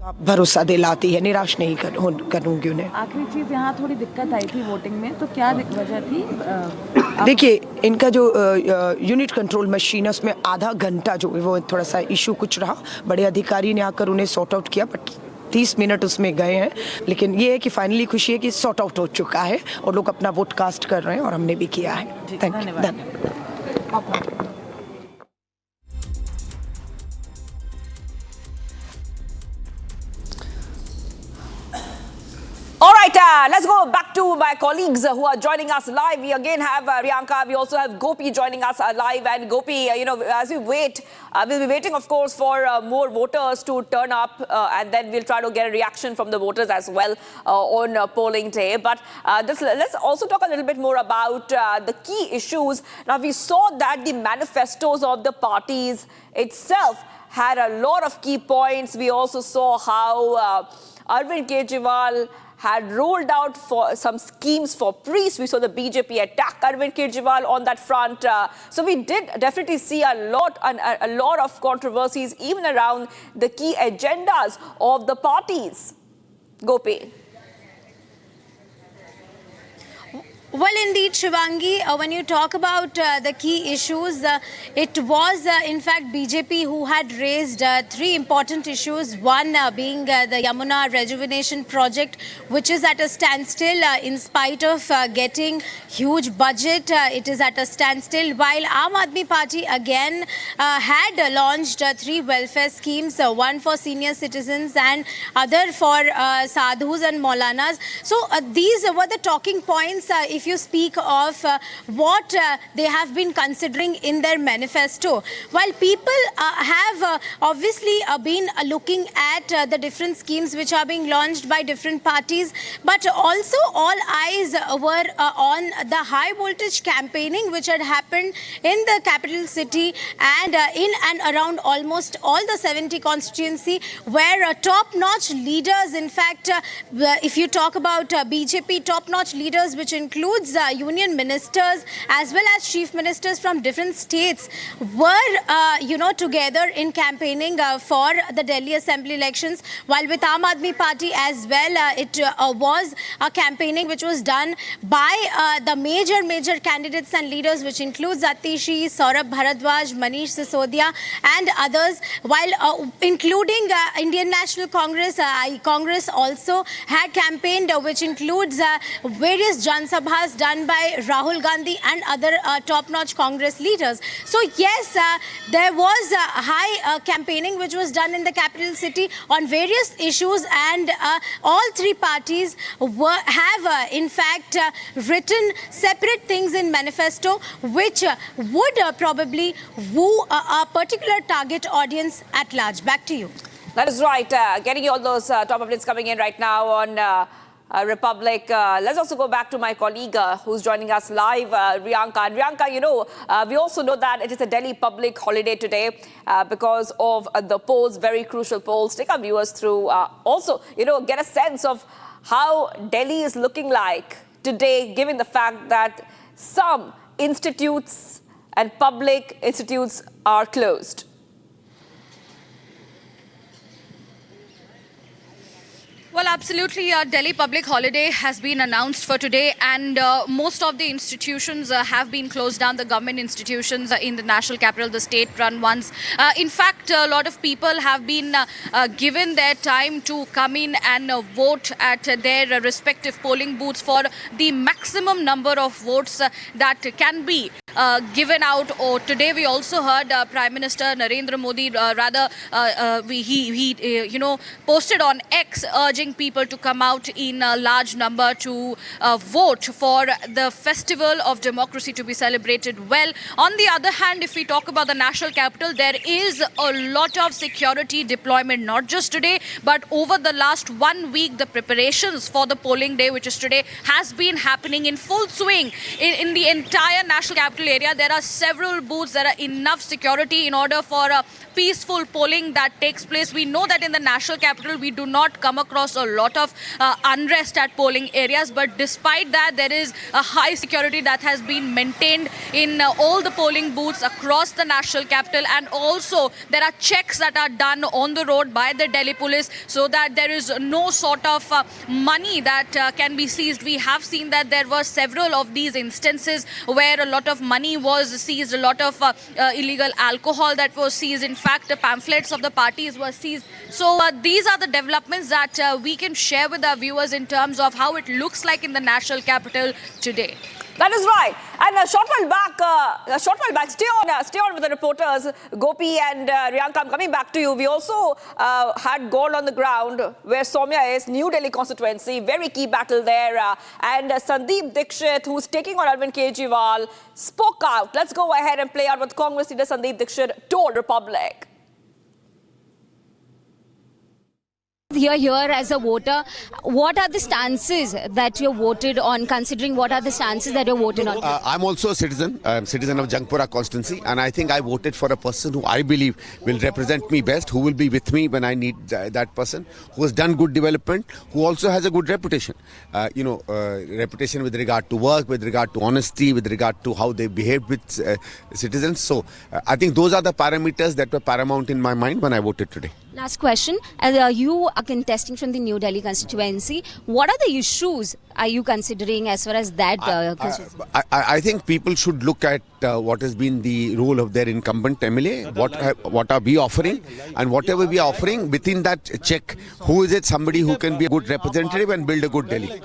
भरोसा दिलाती है, निराश नहीं करूँगी उन्हें। आखिरी चीज़, यहाँ थोड़ी दिक्कत आई थी वोटिंग में, तो क्या वजह थी? देखिए, इनका जो यूनिट कंट्रोल मशीन है उसमें आधा घंटा जो है वो थोड़ा सा इशू कुछ रहा। बड़े अधिकारी ने आकर उन्हें सॉर्ट आउट किया, बट 30 मिनट उसमें गए हैं। लेकिन ये है कि फाइनली खुशी है कि सॉर्ट आउट हो चुका है और लोग अपना वोट कास्ट कर रहे हैं और हमने भी किया है। धन्यवाद। All right, let's go back to my colleagues who are joining us live. We again have Riyanka. We also have Gopi joining us live. And Gopi, as we wait, we'll be waiting, of course, for more voters to turn up. And then we'll try to get a reaction from the voters as well on polling day. But let's also talk a little bit more about the key issues. Now, we saw that the manifestos of the parties itself had a lot of key points. We also saw how Arvind Kejriwal had rolled out for some schemes for priests. We saw the BJP attack Arvind Kejriwal on that front. So we did definitely see a lot of controversies even around the key agendas of the parties. Gopi. Well, indeed, Shivangi, when you talk about the key issues, it was, in fact, BJP who had raised three important issues. One being the Yamuna Rejuvenation Project, which is at a standstill in spite of getting huge budget. It is at a standstill. While Aam Aadmi Party again had launched three welfare schemes, one for senior citizens and other for sadhus and maulanas. So these were the talking points. If you speak of what they have been considering in their manifesto. While people have obviously been looking at the different schemes which are being launched by different parties, but also all eyes were on the high voltage campaigning which had happened in the capital city and in and around almost all the 70 constituency, where top-notch leaders, in fact, if you talk about BJP top-notch leaders, which includes union ministers as well as chief ministers from different states, were together in campaigning for the Delhi Assembly elections. While with Aam Aadmi Party as well, it was a campaigning which was done by the major candidates and leaders, which includes Atishi, Saurabh Bharadwaj, Manish Sisodia and others, while including Indian National Congress. Congress also had campaigned, which includes various Jan Sabhas done by Rahul Gandhi and other top-notch Congress leaders. So yes, there was high campaigning which was done in the capital city on various issues, and all three parties have in fact written separate things in manifesto which would probably woo a particular target audience at large. Back to you. That is right. Getting all those top updates coming in right now on Republic. Let's also go back to my colleague who's joining us live, Riyanka. And Riyanka, we also know that it is a Delhi public holiday today because of the polls, very crucial polls. Take our viewers through also, get a sense of how Delhi is looking like today, given the fact that some institutes and public institutes are closed. Well, absolutely. Delhi public holiday has been announced for today, and most of the institutions have been closed down, the government institutions in the national capital, the state-run ones. In fact, a lot of people have been given their time to come in and vote at their respective polling booths for the maximum number of votes that can be given out. Or today we also heard Prime Minister Narendra Modi he posted on X urging people to come out in a large number to vote for the festival of democracy to be celebrated well. On the other hand, if we talk about the national capital, there is a lot of security deployment, not just today, but over the last 1 week. The preparations for the polling day, which is today, has been happening in full swing in the entire national capital. capital area, there are several booths. There are enough security in order for peaceful polling that takes place. We know that in the national capital, we do not come across a lot of unrest at polling areas. But despite that, there is a high security that has been maintained in all the polling booths across the national capital. And also, there are checks that are done on the road by the Delhi police so that there is no sort of money that can be seized. We have seen that there were several of these instances where a lot of money was seized, a lot of illegal alcohol that was seized. In fact, the pamphlets of the parties were seized. So these are the developments that we can share with our viewers in terms of how it looks like in the national capital today. That is right. And a short while back, stay on with the reporters, Gopi and Riyanka. I'm coming back to you. We also had gone on the ground where Soumya is, New Delhi constituency, very key battle there. And Sandeep Dixit, who's taking on Arvind Kejriwal, spoke out. Let's go ahead and play out what Congress leader Sandeep Dixit told Republic. Here as a voter, what are the stances that you voted on, considering what are the stances that you voted on? I'm also a citizen. I'm a citizen of Jangpura constituency, and I think I voted for a person who I believe will represent me best, who will be with me when I need that person, who has done good development, who also has a good reputation. Reputation with regard to work, with regard to honesty, with regard to how they behave with citizens. So I think those are the parameters that were paramount in my mind when I voted today. Last question. As you are contesting from the New Delhi constituency, what are the issues are you considering as far as that constituency? I think people should look at what has been the role of their incumbent MLA, what are we offering, and whatever we are offering, within that check, who is it, somebody who can be a good representative and build a good Delhi.